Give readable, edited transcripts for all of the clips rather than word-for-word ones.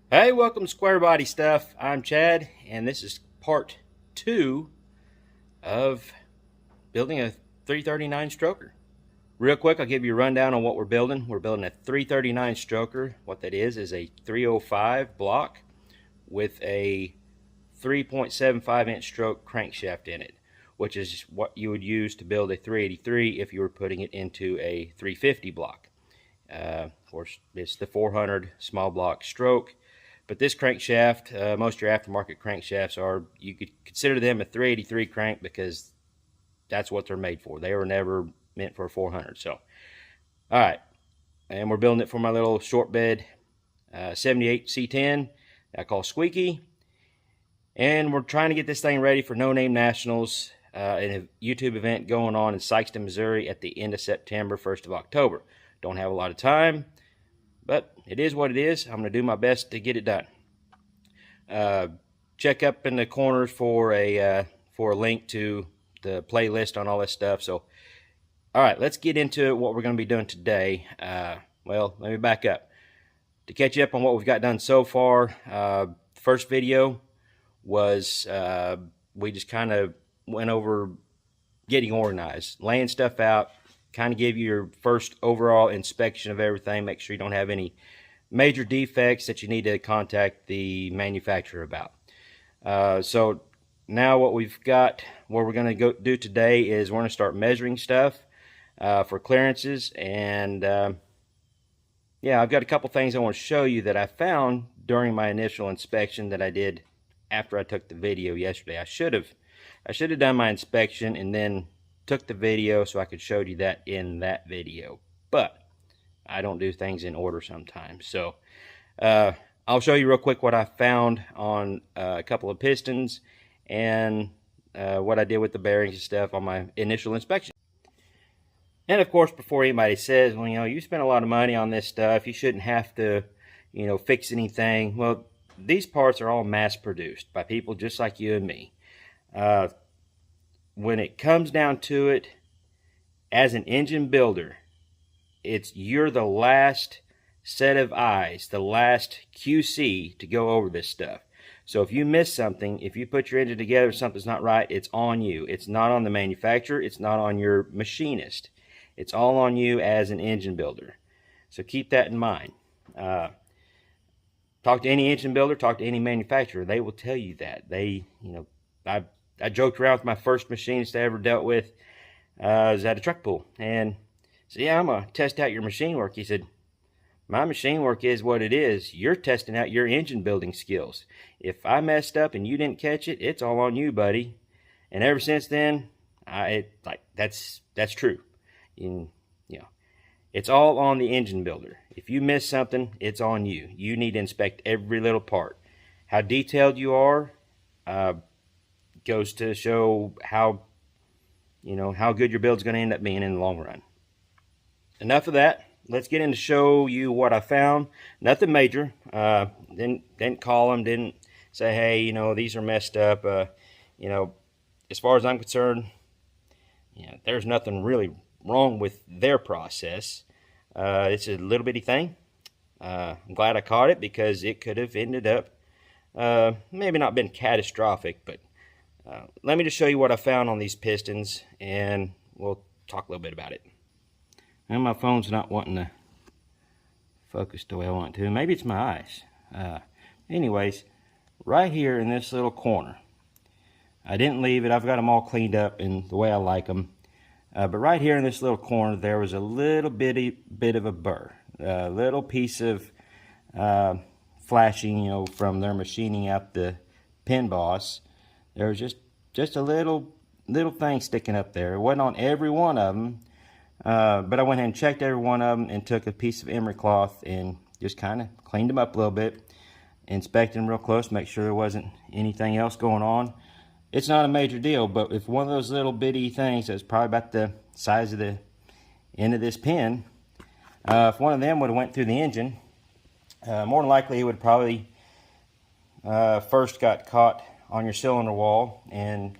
Hey, welcome to Square Body Stuff. I'm Chad, and this is part 2 of building a 339 stroker. Real quick, I'll give you a rundown on what we're building. We're building a 339 stroker. What that is a 305 block with a 3.75 inch stroke crankshaft in it, which is what you would use to build a 383 if you were putting it into a 350 block. Of course, it's the 400 small block stroke. But this crankshaft, most of your aftermarket crankshafts you could consider them a 383 crank because that's what they're made for. They were never meant for a 400. So, all right. And we're building it for my little short bed 78 C10 I call Squeaky. And we're trying to get this thing ready for No Name Nationals, in a YouTube event going on in Sykeston, Missouri at the end of September, 1st of October. Don't have a lot of time, but it is what it is. I'm going to do my best to get it done. Check up in the corners for a link to the playlist on all this stuff. So, all right, let's get into what we're going to be doing today. Well, let me back up. To catch you up on what we've got done so far, first video was we just kind of went over getting organized, laying stuff out, kind of give you your first overall inspection of everything, make sure you don't have any major defects that you need to contact the manufacturer about. So now what we've got, what we're going to go do today is we're going to start measuring stuff for clearances. And yeah, I've got a couple things I want to show you that I found during my initial inspection that I did after I took the video yesterday. I should have done my inspection and then took the video so I could show you that in that video, but I don't do things in order sometimes. So I'll show you real quick what I found on a couple of pistons and what I did with the bearings and stuff on my initial inspection. And of course, before anybody says, well, you spent a lot of money on this stuff, you shouldn't have to, fix anything. Well, these parts are all mass produced by people just like you and me. When it comes down to it, as an engine builder, you're the last set of eyes, the last QC to go over this stuff. So if you miss something, if you put your engine together, something's not right, it's on you. It's not on the manufacturer. It's not on your machinist. It's all on you as an engine builder. So keep that in mind. Talk to any engine builder, talk to any manufacturer. They will tell you that. I joked around with my first machinist I ever dealt with. I was at a truck pool and said, yeah, I'm going to test out your machine work. He said, my machine work is what it is. You're testing out your engine building skills. If I messed up and you didn't catch it, it's all on you, buddy. And ever since then, that's true. It's all on the engine builder. If you miss something, it's on you. You need to inspect every little part. How detailed you are goes to show how good your build's going to end up being in the long run. Enough of that. Let's get in to show you what I found. Nothing major. Didn't call them. Didn't say, hey, these are messed up. As far as I'm concerned, there's nothing really wrong with their process. It's a little bitty thing. I'm glad I caught it because it could have ended up maybe not been catastrophic, but let me just show you what I found on these pistons and we'll talk a little bit about it. And my phone's not wanting to focus the way I want to. Maybe it's my eyes. Anyways, right here in this little corner, I didn't leave it. I've got them all cleaned up in the way I like them. But right here in this little corner, there was a little bit of a burr. A little piece of flashing, from their machining out the pin boss. There was just a little thing sticking up there. It wasn't on every one of them. But I went ahead and checked every one of them and took a piece of emery cloth and just kind of cleaned them up a little bit. Inspected them real close, make sure there wasn't anything else going on. It's not a major deal, but if one of those little bitty things that's probably about the size of the end of this pin, if one of them would have went through the engine, more than likely it would probably first got caught on your cylinder wall. And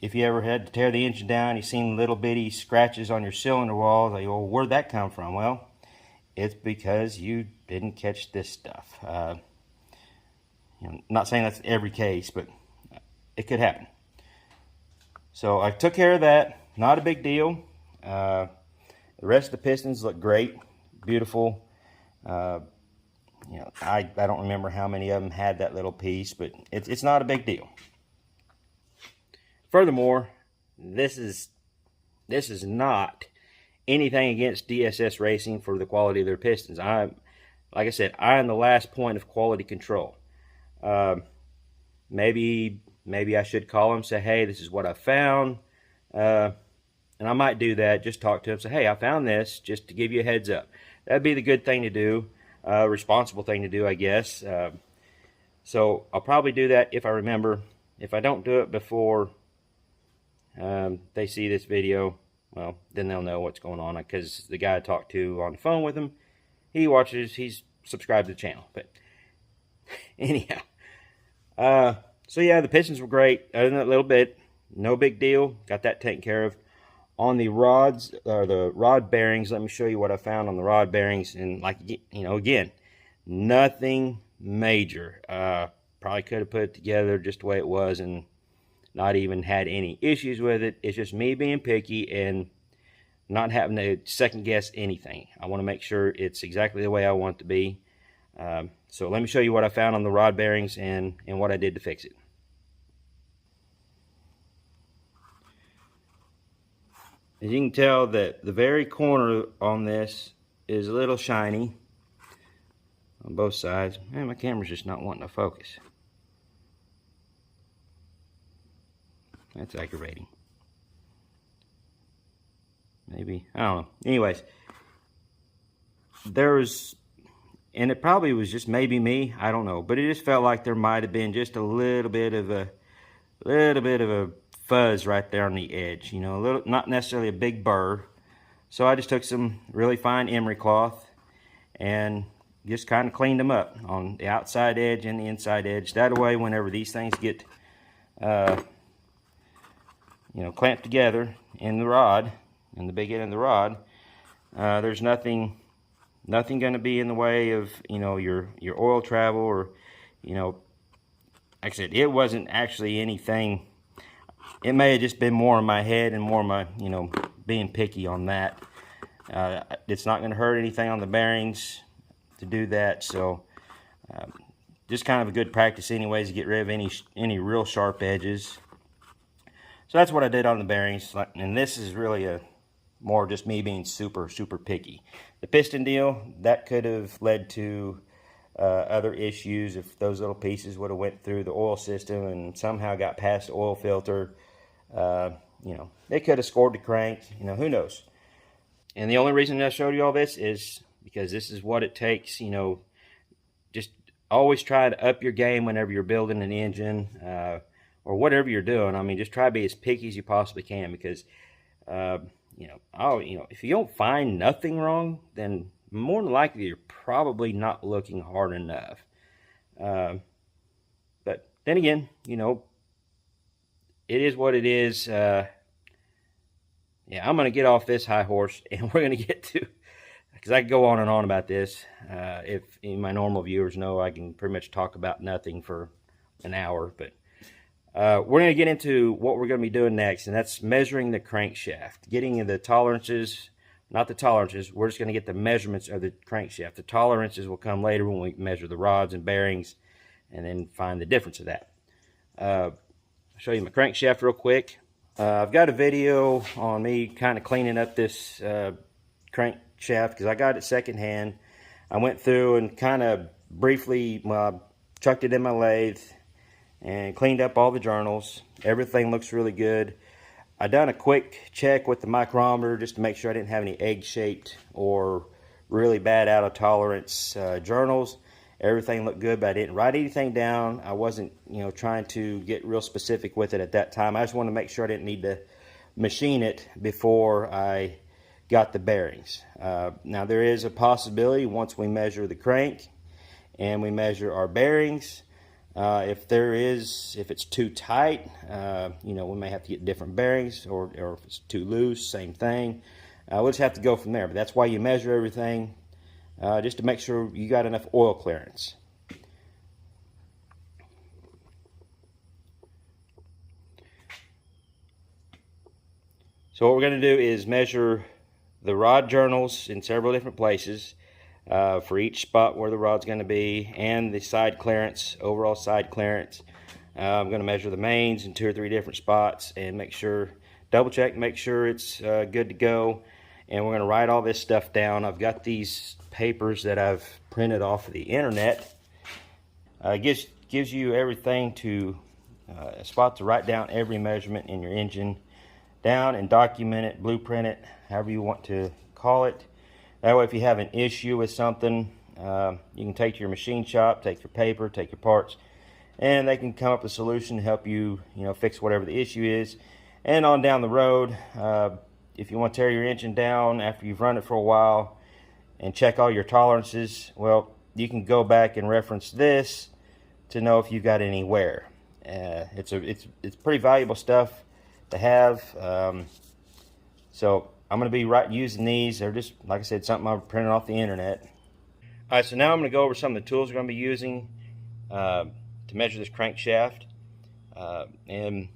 if you ever had to tear the engine down, you've seen little bitty scratches on your cylinder wall. Like, well, where'd that come from? Well, it's because you didn't catch this stuff. not saying that's every case, but it could happen. So I took care of that. Not a big deal. The rest of the pistons look great, beautiful. I don't remember how many of them had that little piece, but it's not a big deal. Furthermore, this is not anything against DSS Racing for the quality of their pistons. Like I said, I'm the last point of quality control. Maybe I should call them, say, hey, this is what I found. And I might do that, just talk to them, say, hey, I found this, just to give you a heads up. That'd be the good thing to do, responsible thing to do, I guess. So I'll probably do that if I remember. If I don't do it before they see this video, well, then they'll know what's going on, because the guy I talked to on the phone with him, he's subscribed to the channel. But anyhow, so yeah, the pistons were great. Other than that little bit, no big deal. Got that taken care of. On the rods, or the rod bearings, let me show you what I found on the rod bearings. And like, again, nothing major. Probably could have put it together just the way it was and not even had any issues with it. It's just me being picky and not having to second guess anything. I want to make sure it's exactly the way I want it to be. So let me show you what I found on the rod bearings and what I did to fix it. As you can tell, that the very corner on this is a little shiny on both sides. Man, my camera's just not wanting to focus. That's aggravating. Maybe, I don't know. Anyways, and it probably was just maybe me, I don't know, but it just felt like there might have been just a little bit of a fuzz right there on the edge, a little, not necessarily a big burr. So I just took some really fine emery cloth and just kind of cleaned them up on the outside edge and the inside edge. That way, whenever these things get clamped together in the rod, in the big end of the rod, there's nothing going to be in the way of your oil travel, or like I said, it wasn't actually anything. It may have just been more in my head and more of my being picky on that. It's not going to hurt anything on the bearings to do that, so just kind of a good practice anyways to get rid of any real sharp edges. So that's what I did on the bearings, and this is really more just me being super picky. The piston deal, that could have led to other issues if those little pieces would have went through the oil system and somehow got past the oil filter. They could have scored the crank, who knows. And the only reason I showed you all this is because this is what it takes. Just always try to up your game whenever you're building an engine, or whatever you're doing. I mean, just try to be as picky as you possibly can, because if you don't find nothing wrong, then more than likely you're probably not looking hard enough. But then again, it is what it is. Yeah, I'm going to get off this high horse, and we're going to get to, because I could go on and on about this. If my normal viewers know, I can pretty much talk about nothing for an hour. But we're going to get into what we're going to be doing next, and that's measuring the crankshaft, getting the tolerances. Not the tolerances, we're just going to get the measurements of the crankshaft. The tolerances will come later when we measure the rods and bearings and then find the difference of that. I'll show you my crankshaft real quick. I've got a video on me kind of cleaning up this crankshaft because I got it secondhand. I went through and kind of briefly chucked it in my lathe and cleaned up all the journals. Everything looks really good. I done a quick check with the micrometer just to make sure I didn't have any egg-shaped or really bad out of tolerance journals. Everything looked good, but I didn't write anything down. I wasn't, trying to get real specific with it at that time. I just wanted to make sure I didn't need to machine it before I got the bearings. Now there is a possibility once we measure the crank and we measure our bearings, if it's too tight, we may have to get different bearings, or if it's too loose, same thing. We'll just have to go from there. But that's why you measure everything, just to make sure you got enough oil clearance. So what we're going to do is measure the rod journals in several different places for each spot where the rod's going to be, and the side clearance, overall side clearance. I'm going to measure the mains in 2 or 3 different spots and make sure, double check, make sure it's good to go. And we're going to write all this stuff down. I've got these papers that I've printed off of the internet. Gives you everything to a spot to write down every measurement in your engine down and document it, blueprint it, however you want to call it. That way, if you have an issue with something, you can take to your machine shop, take your paper, take your parts, and they can come up with a solution to help you, fix whatever the issue is. And on down the road, if you want to tear your engine down after you've run it for a while and check all your tolerances, well, you can go back and reference this to know if you've got any wear. It's pretty valuable stuff to have. So I'm going to be using these. They're just, like I said, something I printed off the internet. All right, so now I'm going to go over some of the tools we're going to be using to measure this crankshaft, and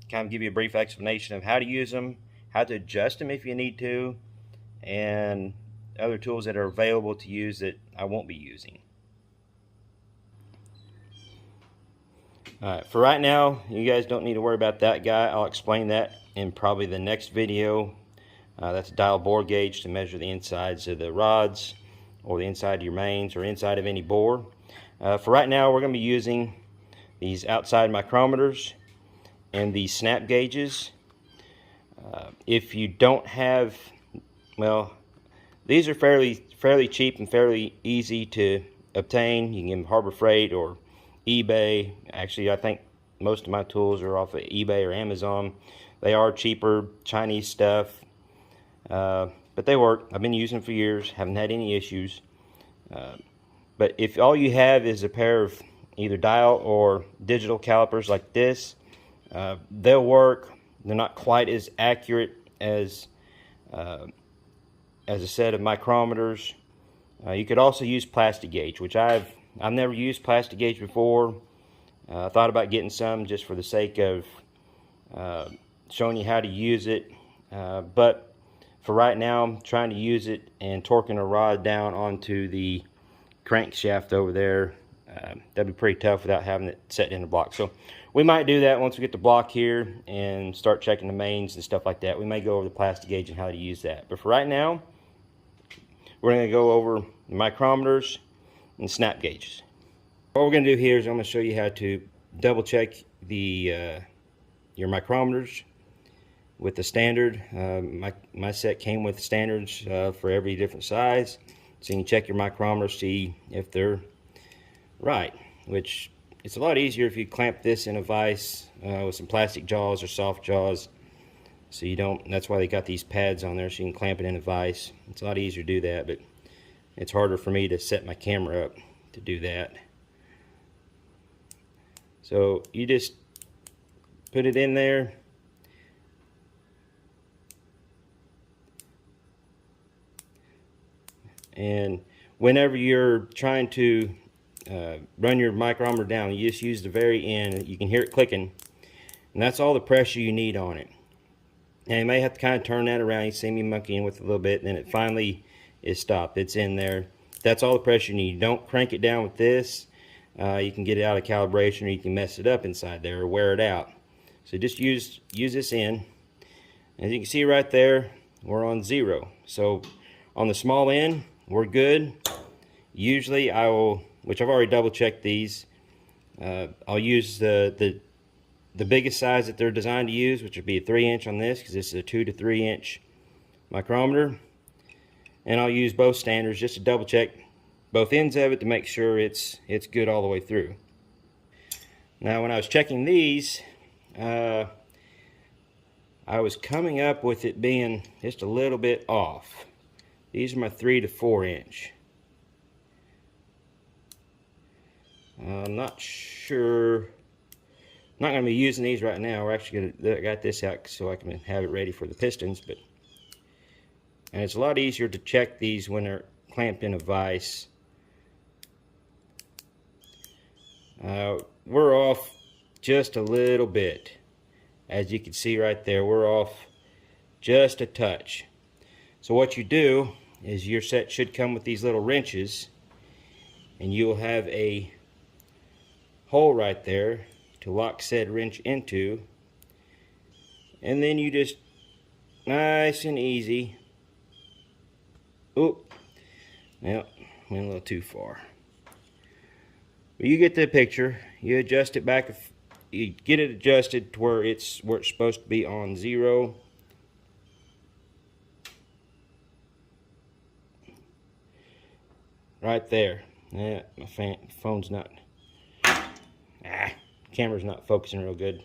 kind of give you a brief explanation of how to use them, how to adjust them if you need to, and other tools that are available to use that I won't be using. Alright, for right now, you guys don't need to worry about that guy. I'll explain that in probably the next video. That's a dial bore gauge to measure the insides of the rods, or the inside of your mains, or inside of any bore. For right now, we're going to be using these outside micrometers and these snap gauges. If you don't have, well, these are fairly cheap and fairly easy to obtain. You can get them Harbor Freight or eBay. Actually, I think most of my tools are off of eBay or Amazon. They are cheaper Chinese stuff, but they work. I've been using them for years, haven't had any issues. But if all you have is a pair of either dial or digital calipers like this, they'll work. They're not quite as accurate as a set of micrometers. You could also use plastic gauge, which I've never used plastic gauge before. I thought about getting some just for the sake of showing you how to use it, but for right now I'm trying to use it and torquing a rod down onto the crankshaft over there. That'd be pretty tough without having it set in a block. So we might do that once we get the block here and start checking the mains and stuff like that. We may go over the plastic gauge and how to use that. But for right now, we're going to go over the micrometers and snap gauges. What we're going to do here is I'm going to show you how to double check the your micrometers with the standard. My set came with standards for every different size, so you can check your micrometers, see if they're right, which it's a lot easier if you clamp this in a vise with some plastic jaws or soft jaws, so you don't, that's why they got these pads on there, so you can clamp it in a vise. It's a lot easier to do that, but it's harder for me to set my camera up to do that. So you just put it in there, and whenever you're trying to run your micrometer down, you just use the very end. You can hear it clicking, and that's all the pressure you need on it. And you may have to kind of turn that around. You see me monkeying with it a little bit, and then it finally is stopped. It's in there. That's all the pressure you need. Don't crank it down with this. You can get it out of calibration, or you can mess it up inside there or wear it out. So just use this end. As you can see right there, we're on 0. So on the small end, we're good. Usually I will, which I've already double checked these, I'll use the biggest size that they're designed to use, which would be a 3-inch on this, because this is a 2 to 3-inch micrometer. And I'll use both standards just to double check both ends of it to make sure it's good all the way through. Now when I was checking these, I was coming up with it being just a little bit off. These are my 3 to 4-inch. I'm not sure. I'm not going to be using these right now. We're actually going to got this out so I can have it ready for the pistons. And it's a lot easier to check these when they're clamped in a vise. We're off just a little bit. As you can see right there, we're off just a touch. So what you do is your set should come with these little wrenches, and you'll have a hole right there to lock said wrench into, and then you just nice and easy. Oop, well, went a little too far. But you get the picture. You adjust it back. You get it adjusted to where it's supposed to be on 0. Right there. Yeah, my phone's not. Camera's not focusing real good.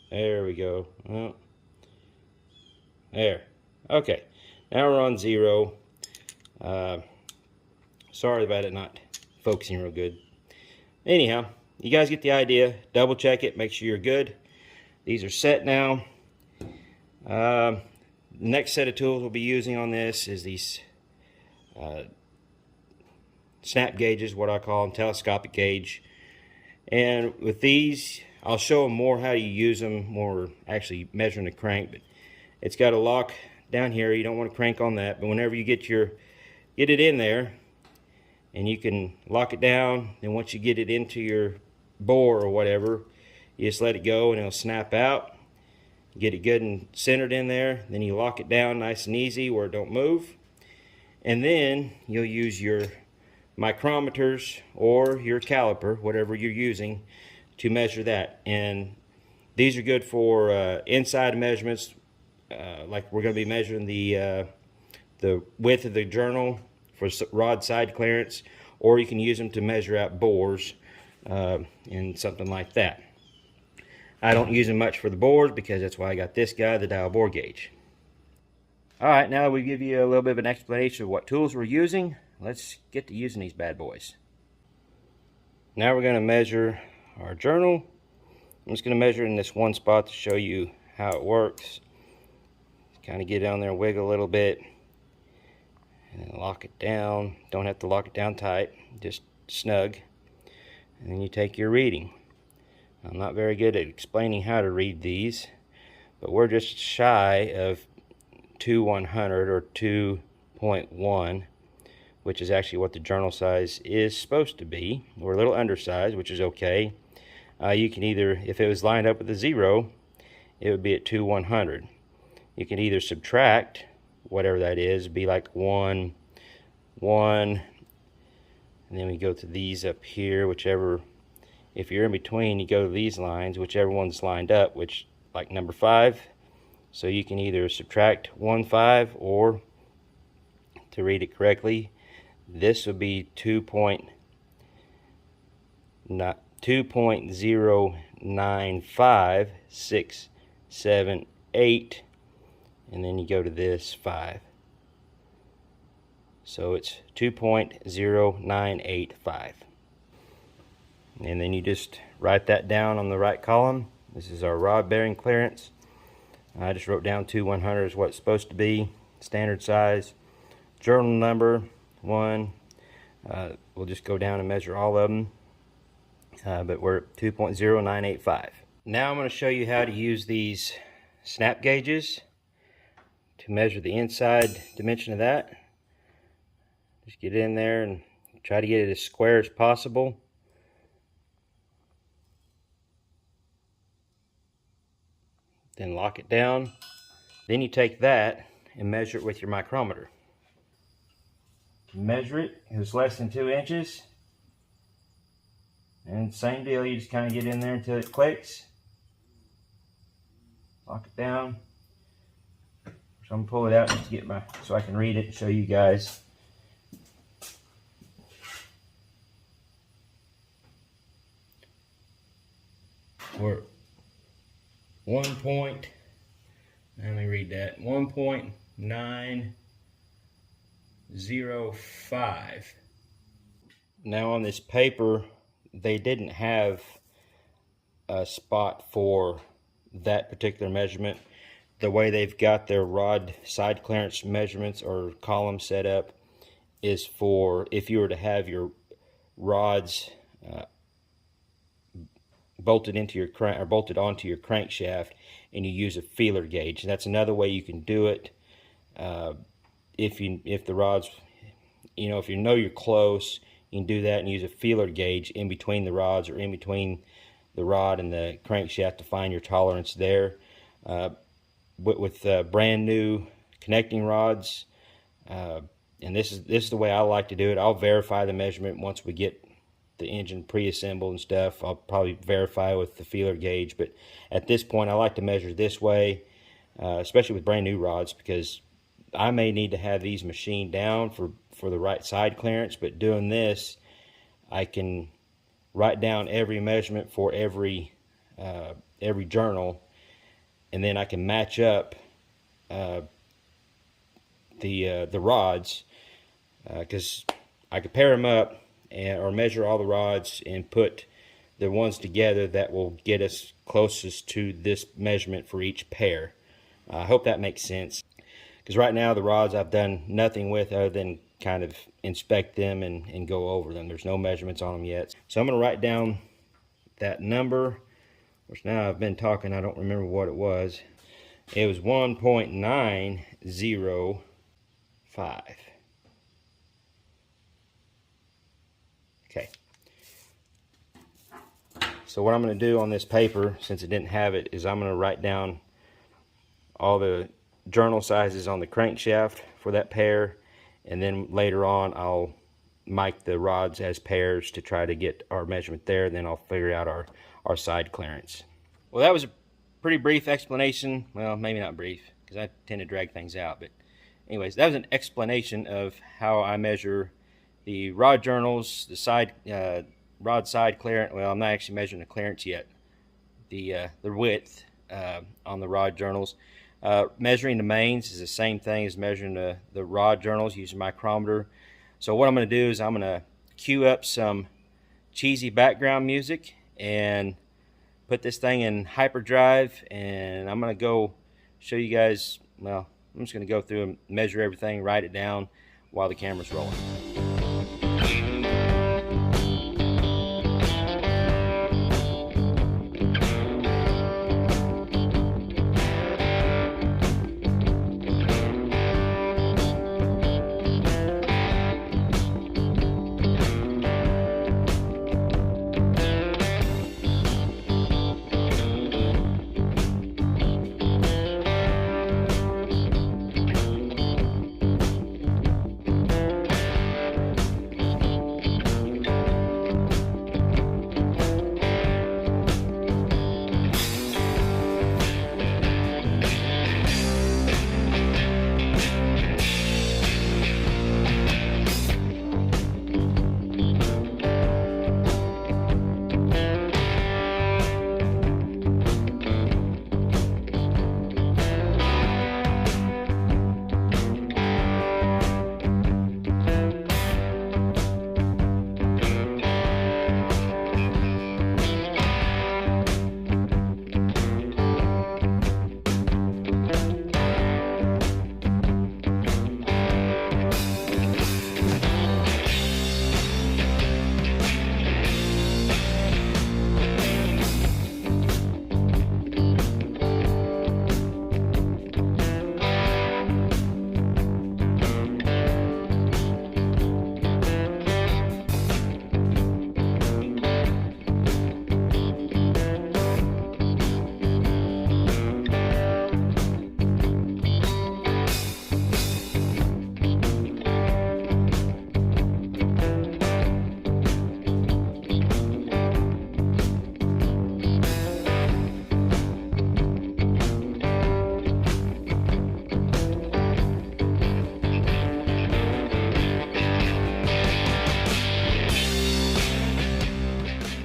There we go. Oh. There. Okay. Now we're on 0. Sorry about it not focusing real good. Anyhow, you guys get the idea. Double check it. Make sure you're good. These are set now. Next set of tools we'll be using on this is these snap gauges, what I call them, telescopic gauge. And with these, I'll show them more how you use them, more actually measuring the crank. But it's got a lock down here. You don't want to crank on that. But whenever you get it in there, and you can lock it down, then once you get it into your bore or whatever, you just let it go and it'll snap out. Get it good and centered in there, then you lock it down nice and easy where it don't move. And then you'll use your micrometers or your caliper, whatever you're using, to measure that. And these are good for inside measurements, like we're going to be measuring the width of the journal for rod side clearance, or you can use them to measure out bores and something like that. I don't use them much for the bores because that's why I got this guy, the dial bore gauge. Alright, now we give you a little bit of an explanation of what tools we're using. Let's get to using these bad boys. Now we're going to measure our journal. I'm just going to measure in this one spot to show you how it works. Kind of get down there and wiggle a little bit. And then lock it down. Don't have to lock it down tight, just snug. And then you take your reading. I'm not very good at explaining how to read these, but we're just shy of 2/100 or 2.1, which is actually what the journal size is supposed to be. We're a little undersized, which is okay. You can either, if it was lined up with a 0, it would be at 2/100. You can either subtract whatever that is, be like 1, 1, and then we go to these up here, whichever. If you're in between, you go to these lines, whichever one's lined up, which like number 5. So you can either subtract 1, 5, or to read it correctly, this would be 2.095678, and then you go to this 5. So it's 2.0985. And then you just write that down on the right column. This is our rod bearing clearance. I just wrote down 2/100 is what it's supposed to be, standard size. Journal number 1. We'll just go down and measure all of them, but we're at 2.0985. Now I'm going to show you how to use these snap gauges to measure the inside dimension of that. Just get in there and try to get it as square as possible. Then lock it down. Then you take that and measure it with your micrometer. Measure it. If it's less than 2 inches. And same deal, you just kind of get in there until it clicks. Lock it down. So I'm gonna pull it out just to get so I can read it and show you guys. We're 1.905. Now on this paper, they didn't have a spot for that particular measurement. The way they've got their rod side clearance measurements or column set up is for if you were to have your rods bolted into your crank, or bolted onto your crankshaft, and you use a feeler gauge. And that's another way you can do it. If the rods, if you know you're close, you can do that and use a feeler gauge in between the rods, or in between the rod and the crankshaft, to find your tolerance there. With brand new connecting rods, and this is the way I like to do it. I'll verify the measurement once we get the engine pre-assembled and stuff. I'll probably verify with the feeler gauge, but at this point I like to measure this way, especially with brand new rods, because I may need to have these machined down for the right side clearance. But doing this, I can write down every measurement for every journal, and then I can match up the rods, because I could pair them up or measure all the rods and put the ones together that will get us closest to this measurement for each pair. I hope that makes sense, because right now the rods I've done nothing with other than kind of inspect them and go over them. There's no measurements on them yet. So I'm going to write down that number, which now I've been talking, I don't remember what it was. It was 1.905. Okay. So what I'm going to do on this paper, since it didn't have it, is I'm going to write down all the journal sizes on the crankshaft for that pair, and then later on I'll mic the rods as pairs to try to get our measurement there. Then I'll figure out our side clearance. Well, that was a pretty brief explanation. Well, maybe not brief, because I tend to drag things out, but anyways, that was an explanation of how I measure the rod journals, the side rod side clearance. Well, I'm not actually measuring the clearance yet, the width on the rod journals. Measuring the mains is the same thing as measuring the rod journals using micrometer. So what I'm going to do is I'm going to cue up some cheesy background music and put this thing in hyperdrive, and I'm going to go show you guys. Well, I'm just going to go through and measure everything, write it down while the camera's rolling.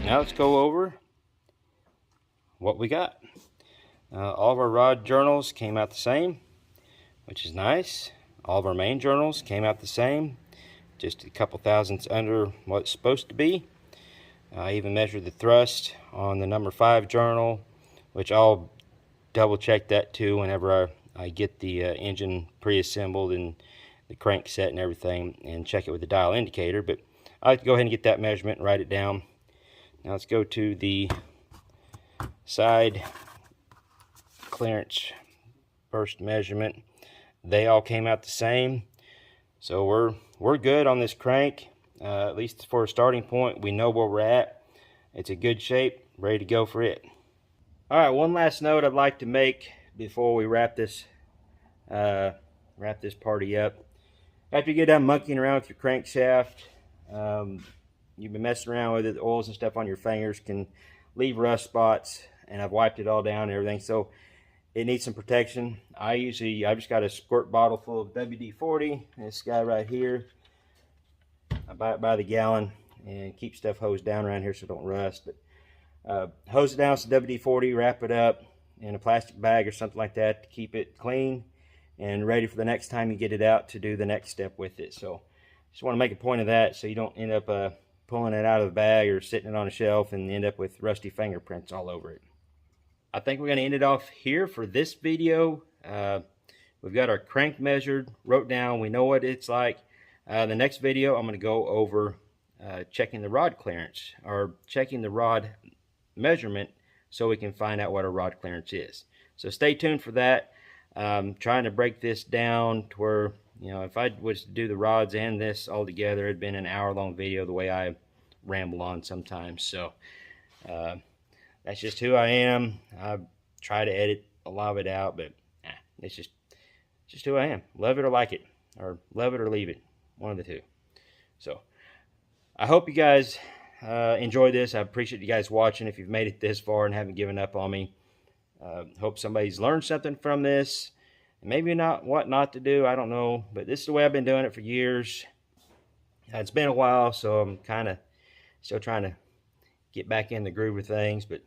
Now let's go over what we got. All of our rod journals came out the same, which is nice. All of our main journals came out the same, just a couple thousandths under what it's supposed to be. I even measured the thrust on the number 5 journal, which I'll double check that too whenever I get the engine pre-assembled and the crank set and everything, and check it with the dial indicator. But I like to go ahead and get that measurement and write it down. Now let's go to the side clearance first measurement, they all came out the same. So we're good on this crank. At least for a starting point, we know where we're at. It's a good shape, ready to go for it. All right, one last note I'd like to make before we wrap this party up. After you get done monkeying around with your crankshaft, you've been messing around with it, the oils and stuff on your fingers can leave rust spots, and I've wiped it all down and everything, so it needs some protection. I've just got a squirt bottle full of WD-40, this guy right here. I buy it by the gallon and keep stuff hosed down around here so it don't rust. But hose it down with some WD-40, wrap it up in a plastic bag or something like that to keep it clean and ready for the next time you get it out to do the next step with it. So just want to make a point of that so you don't end up pulling it out of the bag or sitting it on a shelf and end up with rusty fingerprints all over it. I think we're going to end it off here for this video. We've got our crank measured, wrote down, we know what it's like. The next video I'm going to go over checking the rod clearance, or checking the rod measurement so we can find out what our rod clearance is. So stay tuned for that. Trying to break this down to where, you know, if I was to do the rods and this all together, it'd been an hour-long video the way I ramble on sometimes. So that's just who I am. I try to edit a lot of it out, but it's just who I am. Love it or like it, or love it or leave it, one of the two. So I hope you guys enjoyed this. I appreciate you guys watching. If you've made it this far and haven't given up on me, hope somebody's learned something from this. Maybe not what not to do, I don't know, but this is the way I've been doing it for years. It's been a while, so I'm kind of still trying to get back in the groove of things. But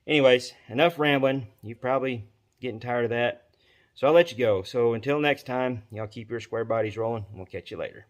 anyways, enough rambling. You're probably getting tired of that, so I'll let you go. So until next time, y'all keep your square bodies rolling, and we'll catch you later.